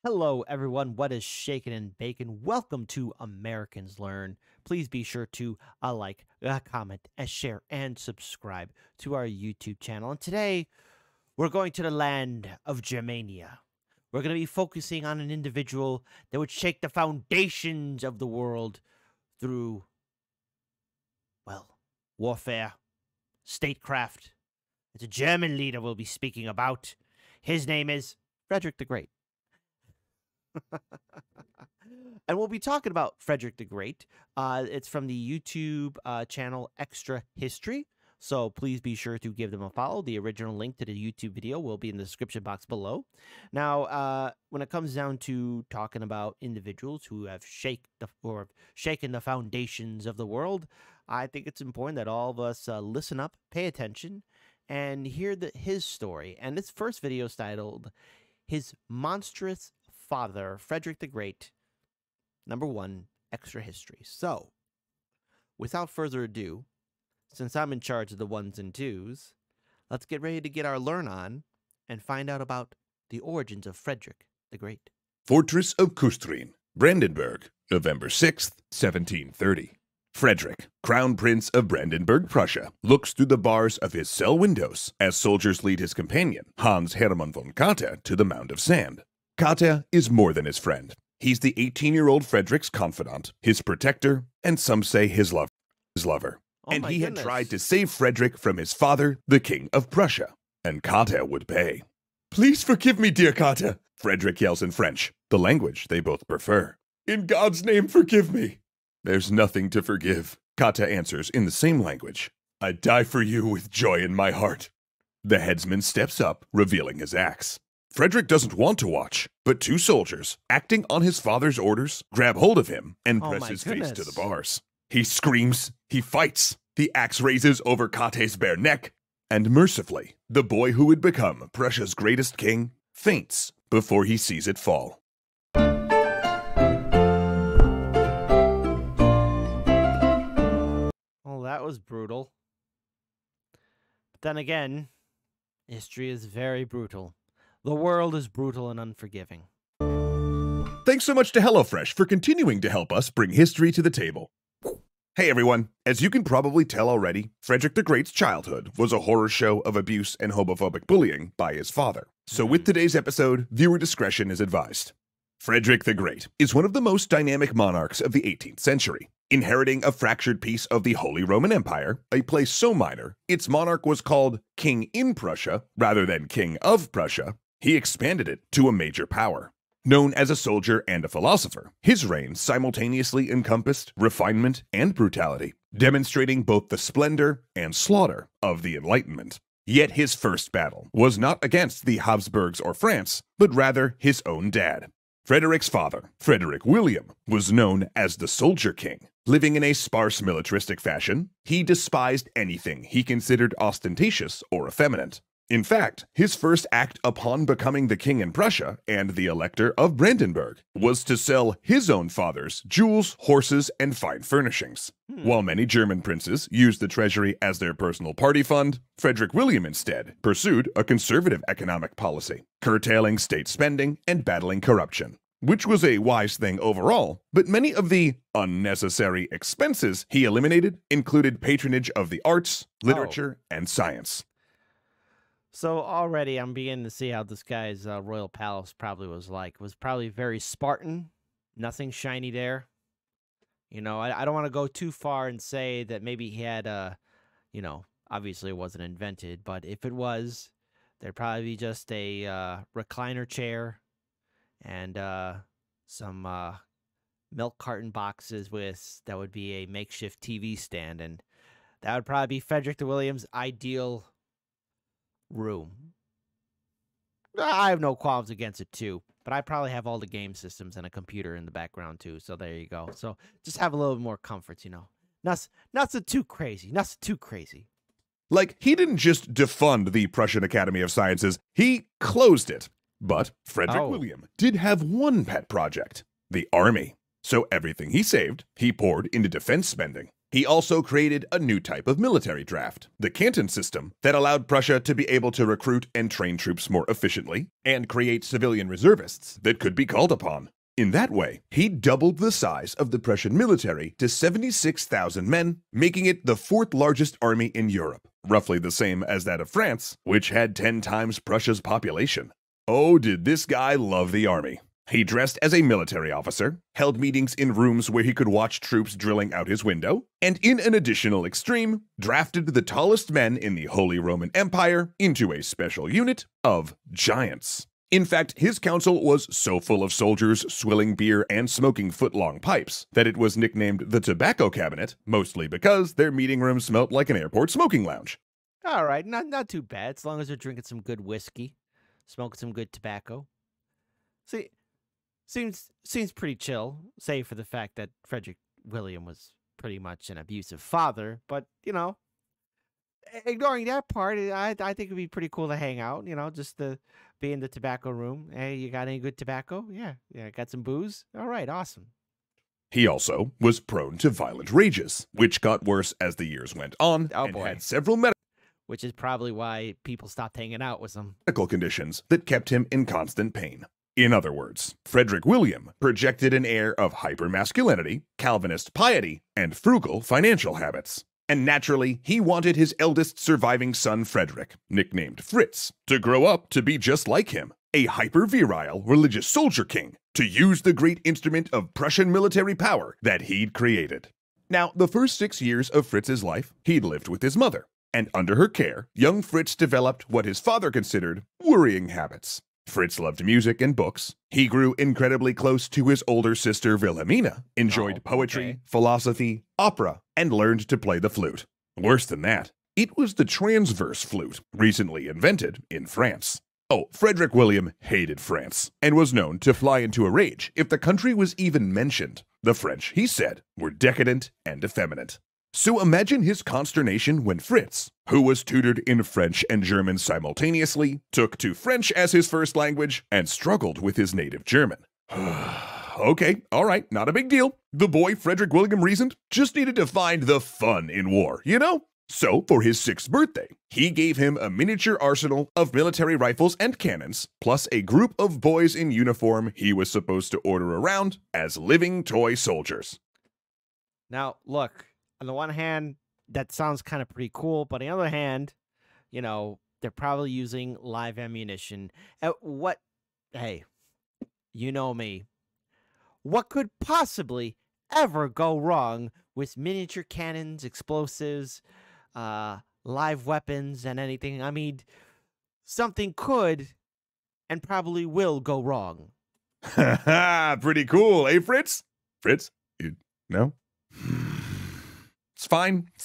Hello, everyone. What is shaking and bacon? Welcome to Americans Learn. Please be sure to like, comment, share, and subscribe to our YouTube channel. And today, we're going to the land of Germania. We're going to be focusing on an individual that would shake the foundations of the world through, well, warfare, statecraft. It's a German leader we'll be speaking about. His name is Frederick the Great. And we'll be talking about Frederick the Great. It's from the YouTube channel Extra History. So please be sure to give them a follow. The original link to the YouTube video will be in the description box below. Now, when it comes down to talking about individuals who have shaken the foundations of the world, I think it's important that all of us listen up, pay attention, and hear his story. And this first video is titled, His Monstrous Father, Frederick the Great, #1, Extra History. So, without further ado, since I'm in charge of the ones and twos, let's get ready to get our learn on and find out about the origins of Frederick the Great. Fortress of Kustrin, Brandenburg, November 6th, 1730. Frederick, Crown Prince of Brandenburg, Prussia, looks through the bars of his cell windows as soldiers lead his companion, Hans Hermann von Katte, to the Mound of Sand. Katte is more than his friend. He's the 18-year-old Frederick's confidant, his protector, and some say his lover. Oh and he goodness. had tried to save Frederick from his father, the King of Prussia. And Katte would pay. "Please forgive me, dear Katte," Frederick yells in French, the language they both prefer. "In God's name, forgive me." "There's nothing to forgive," Katte answers in the same language. "I'd die for you with joy in my heart." The headsman steps up, revealing his axe. Frederick doesn't want to watch, but two soldiers, acting on his father's orders, grab hold of him and Oh press my his face to goodness. the bars. He screams, he fights, the axe raises over Katte's bare neck, and mercifully, the boy who would become Prussia's greatest king faints before he sees it fall. Well, that was brutal. But then again, history is very brutal. The world is brutal and unforgiving. Thanks so much to HelloFresh for continuing to help us bring history to the table. Hey everyone, as you can probably tell already, Frederick the Great's childhood was a horror show of abuse and homophobic bullying by his father. So with today's episode, viewer discretion is advised. Frederick the Great is one of the most dynamic monarchs of the 18th century. Inheriting a fractured piece of the Holy Roman Empire, a place so minor, its monarch was called King in Prussia rather than King of Prussia. He expanded it to a major power. Known as a soldier and a philosopher, his reign simultaneously encompassed refinement and brutality, demonstrating both the splendor and slaughter of the Enlightenment. Yet his first battle was not against the Habsburgs or France, but rather his own dad. Frederick's father, Frederick William, was known as the Soldier King. Living in a sparse militaristic fashion, he despised anything he considered ostentatious or effeminate. In fact, his first act upon becoming the king in Prussia and the elector of Brandenburg was to sell his own father's jewels, horses, and fine furnishings. While many German princes used the treasury as their personal party fund, Frederick William instead pursued a conservative economic policy, curtailing state spending and battling corruption, which was a wise thing overall, but many of the unnecessary expenses he eliminated included patronage of the arts, literature, and science. So already I'm beginning to see how this guy's royal palace probably was like. It was probably very Spartan, nothing shiny there. You know, I don't want to go too far and say that maybe he had obviously it wasn't invented, but if it was, there'd probably be just a recliner chair and some milk carton boxes that would be a makeshift TV stand, and that would probably be Frederick the William's ideal room. I have no qualms against it too, but I probably have all the game systems and a computer in the background too, so there you go. So just have a little more comforts, not so too crazy, not so too crazy. Like, he didn't just defund the Prussian Academy of Sciences, he closed it. But Frederick William did have one pet project, the army. So everything he saved, he poured into defense spending. He also created a new type of military draft, the canton system, that allowed Prussia to be able to recruit and train troops more efficiently and create civilian reservists that could be called upon. In that way, he doubled the size of the Prussian military to 76,000 men, making it the fourth largest army in Europe, roughly the same as that of France, which had 10 times Prussia's population. Oh, did this guy love the army. He dressed as a military officer, held meetings in rooms where he could watch troops drilling out his window, and in an additional extreme, drafted the tallest men in the Holy Roman Empire into a special unit of giants. In fact, his council was so full of soldiers swilling beer and smoking foot-long pipes that it was nicknamed the Tobacco Cabinet, mostly because their meeting room smelt like an airport smoking lounge. All right, not too bad, as long as they're drinking some good whiskey, smoking some good tobacco. See, seems pretty chill, save for the fact that Frederick William was pretty much an abusive father, but, ignoring that part, I think it'd be pretty cool to hang out, just to be in the tobacco room. Hey, you got any good tobacco? Yeah, got some booze? All right, awesome. He also was prone to violent rages, which got worse as the years went on and had several which is probably why people stopped hanging out with him. Medical conditions that kept him in constant pain. In other words, Frederick William projected an air of hypermasculinity, Calvinist piety, and frugal financial habits. And naturally, he wanted his eldest surviving son Frederick, nicknamed Fritz, to grow up to be just like him, a hyper-virile religious soldier king, to use the great instrument of Prussian military power that he'd created. Now, the first 6 years of Fritz's life, he'd lived with his mother, and under her care, young Fritz developed what his father considered worrying habits. Fritz loved music and books. He grew incredibly close to his older sister Wilhelmina, enjoyed poetry, philosophy, opera, and learned to play the flute. Worse than that, it was the transverse flute, recently invented in France. Oh, Frederick William hated France, and was known to fly into a rage if the country was even mentioned. The French, he said, were decadent and effeminate. So imagine his consternation when Fritz, who was tutored in French and German simultaneously, took to French as his first language and struggled with his native German. Okay, all right, not a big deal. The boy Frederick William reasoned just needed to find the fun in war, So, for his 6th birthday, he gave him a miniature arsenal of military rifles and cannons, plus a group of boys in uniform he was supposed to order around as living toy soldiers. Now, look. On the one hand, that sounds kind of pretty cool, but on the other hand, they're probably using live ammunition. Hey, you know me. What could possibly ever go wrong with miniature cannons, explosives, live weapons, and anything? I mean, something could and probably will go wrong. Pretty cool, eh, Fritz? Fritz? You know? It's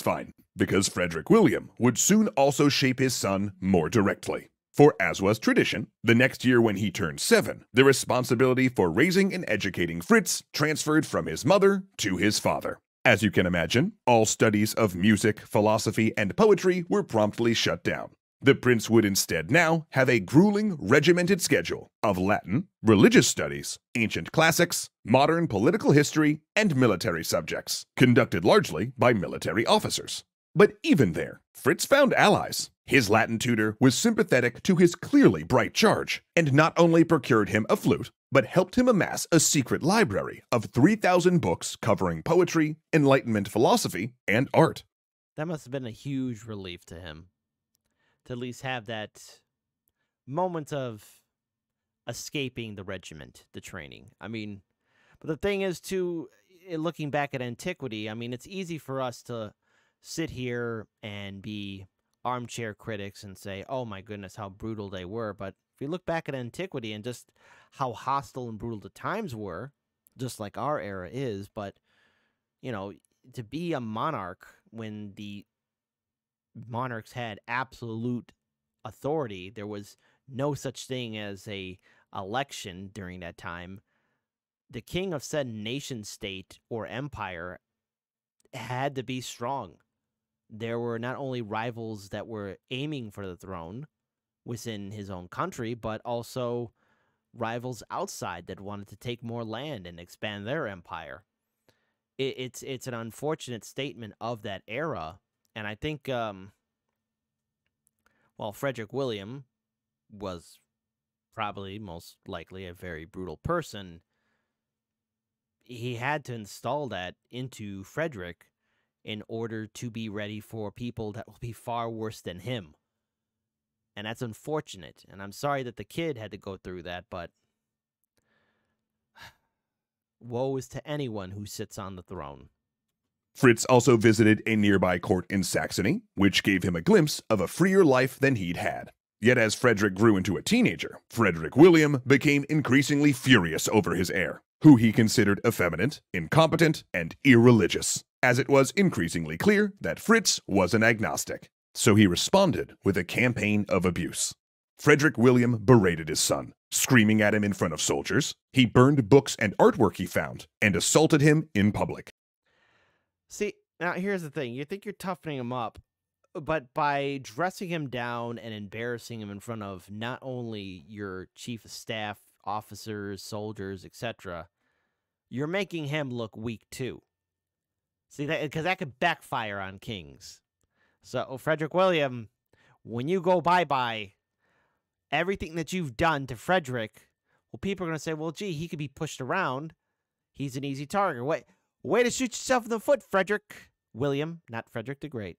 fine, because Frederick William would soon also shape his son more directly. For as was tradition, the next year when he turned 7, the responsibility for raising and educating Fritz transferred from his mother to his father. As you can imagine, all studies of music, philosophy, and poetry were promptly shut down. The prince would instead now have a grueling, regimented schedule of Latin, religious studies, ancient classics, modern political history, and military subjects, conducted largely by military officers. But even there, Fritz found allies. His Latin tutor was sympathetic to his clearly bright charge, and not only procured him a flute, but helped him amass a secret library of 3,000 books covering poetry, Enlightenment philosophy, and art. That must have been a huge relief to him. To at least have that moment of escaping the regiment, the training. I mean, but the thing is, too, looking back at antiquity, I mean, it's easy for us to sit here and be armchair critics and say, oh my goodness, how brutal they were. But if you look back at antiquity and just how hostile and brutal the times were, just like our era is, but, to be a monarch when the monarchs had absolute authority, there was no such thing as a election during that time. The king of said nation state or empire had to be strong. There were not only rivals that were aiming for the throne within his own country, but also rivals outside that wanted to take more land and expand their empire. it's an unfortunate statement of that era, and I think while Frederick William was probably most likely a very brutal person, he had to install that into Frederick in order to be ready for people that will be far worse than him. And that's unfortunate. And I'm sorry that the kid had to go through that, but woe is to anyone who sits on the throne. Fritz also visited a nearby court in Saxony, which gave him a glimpse of a freer life than he'd had. Yet as Frederick grew into a teenager, Frederick William became increasingly furious over his heir, who he considered effeminate, incompetent, and irreligious, as it was increasingly clear that Fritz was an agnostic. So he responded with a campaign of abuse. Frederick William berated his son, screaming at him in front of soldiers. He burned books and artwork he found, and assaulted him in public. See, now here's the thing. You think you're toughening him up, but by dressing him down and embarrassing him in front of not only your chief of staff, officers, soldiers, etc., you're making him look weak too. See, that because that could backfire on kings. So, Frederick William, when you go bye-bye, everything that you've done to Frederick, well, people are going to say, well, gee, he could be pushed around. He's an easy target. Way to shoot yourself in the foot, Frederick William, not Frederick the Great.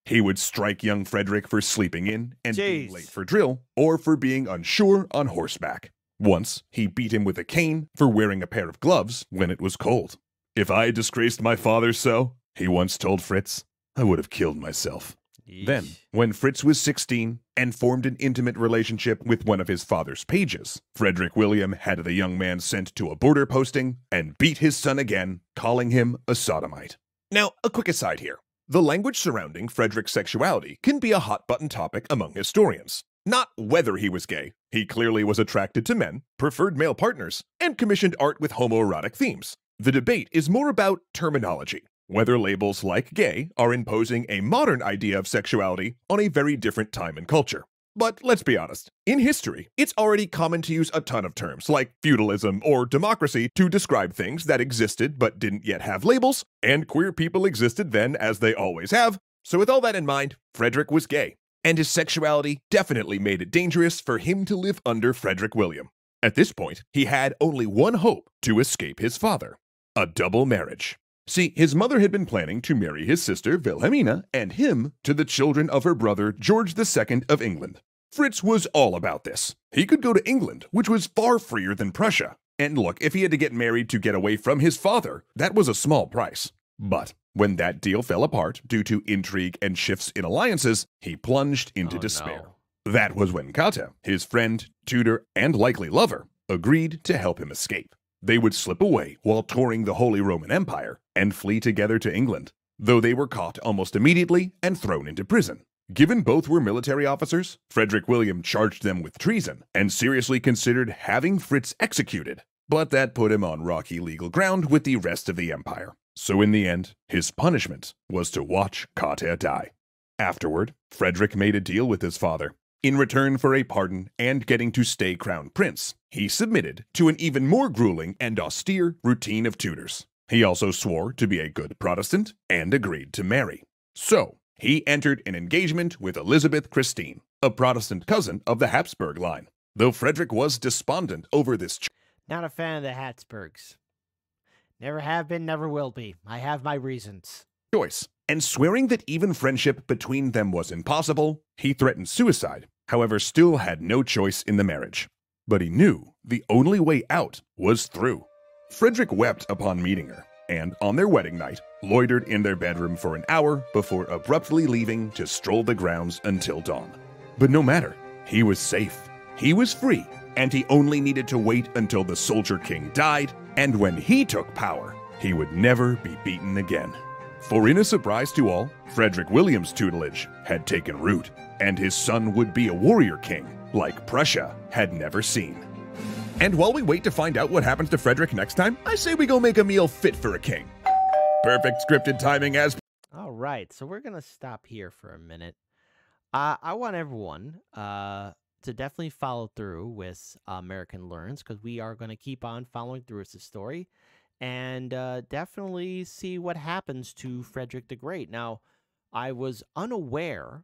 He would strike young Frederick for sleeping in and being late for drill, or for being unsure on horseback. Once, he beat him with a cane for wearing a pair of gloves when it was cold. "If I had disgraced my father so," he once told Fritz, "I would have killed myself." Yeesh. Then, when Fritz was 16 and formed an intimate relationship with one of his father's pages, Frederick William had the young man sent to a border posting and beat his son again, calling him a sodomite. Now, a quick aside here. The language surrounding Frederick's sexuality can be a hot-button topic among historians. Not whether he was gay. He clearly was attracted to men, preferred male partners, and commissioned art with homoerotic themes. The debate is more about terminology. Whether labels like gay are imposing a modern idea of sexuality on a very different time and culture. But let's be honest, in history, it's already common to use a ton of terms like feudalism or democracy to describe things that existed but didn't yet have labels, and queer people existed then as they always have. So with all that in mind, Frederick was gay, and his sexuality definitely made it dangerous for him to live under Frederick William. At this point, he had only one hope to escape his father: a double marriage. See, his mother had been planning to marry his sister Wilhelmina and him to the children of her brother George II of England. Fritz was all about this. He could go to England, which was far freer than Prussia. And look, if he had to get married to get away from his father, that was a small price. But when that deal fell apart due to intrigue and shifts in alliances, he plunged into despair. No. That was when Kata, his friend, tutor, and likely lover, agreed to help him escape. They would slip away while touring the Holy Roman Empire and flee together to England, though they were caught almost immediately and thrown into prison. Given both were military officers, Frederick William charged them with treason and seriously considered having Fritz executed, but that put him on rocky legal ground with the rest of the empire. So in the end, his punishment was to watch Kata die. Afterward, Frederick made a deal with his father. In return for a pardon and getting to stay crown prince, he submitted to an even more grueling and austere routine of tutors. He also swore to be a good Protestant and agreed to marry. So, he entered an engagement with Elizabeth Christine, a Protestant cousin of the Habsburg line. Though Frederick was despondent over this Not a fan of the Habsburgs. Never have been, never will be. I have my reasons. choice, and swearing that even friendship between them was impossible, he threatened suicide, however still had no choice in the marriage. But he knew the only way out was through. Frederick wept upon meeting her, and on their wedding night, loitered in their bedroom for an hour before abruptly leaving to stroll the grounds until dawn. But no matter, he was safe, he was free, and he only needed to wait until the Soldier King died, and when he took power, he would never be beaten again. For in a surprise to all, Frederick William's tutelage had taken root, and his son would be a warrior king like Prussia had never seen. And while we wait to find out what happens to Frederick next time, I say we go make a meal fit for a king. Perfect scripted timing as... All right, so we're going to stop here for a minute. I want everyone to definitely follow through with American Learns, because we are going to keep on following through with the story. and definitely see what happens to Frederick the Great. Now, I was unaware,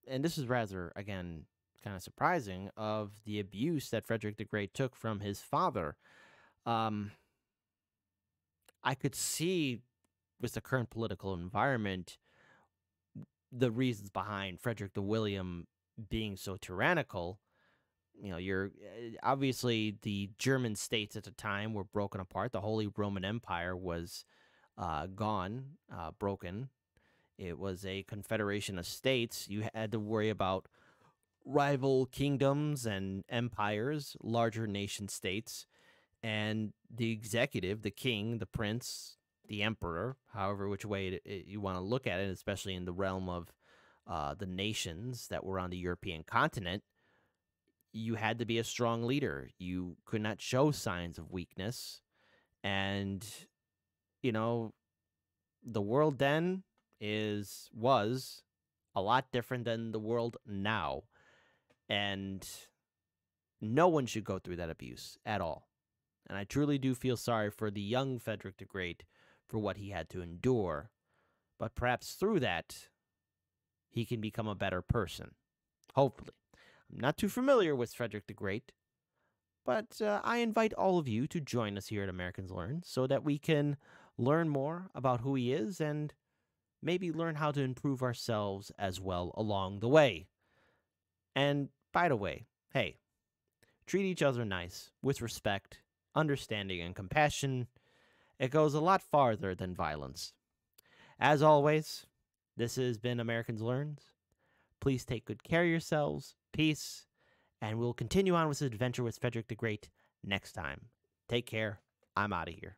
and this is rather, again, kind of surprising, of the abuse that Frederick the Great took from his father. Um, I could see with the current political environment the reasons behind Frederick the William being so tyrannical. You know, you're obviously the German states at the time were broken apart. The Holy Roman Empire was gone, broken. It was a confederation of states. You had to worry about rival kingdoms and empires, larger nation states, and the executive, the king, the prince, the emperor, however which way you want to look at it, especially in the realm of the nations that were on the European continent. You had to be a strong leader. You could not show signs of weakness. And, you know, the world then was a lot different than the world now. And no one should go through that abuse at all. And I truly do feel sorry for the young Frederick the Great for what he had to endure. But perhaps through that, he can become a better person. Hopefully. I'm not too familiar with Frederick the Great, but I invite all of you to join us here at Americans Learn so that we can learn more about who he is and maybe learn how to improve ourselves as well along the way. And by the way, hey, treat each other nice, with respect, understanding, and compassion. It goes a lot farther than violence. As always, this has been Americans Learns. Please take good care of yourselves. Peace. And we'll continue on with this adventure with Frederick the Great next time. Take care. I'm out of here.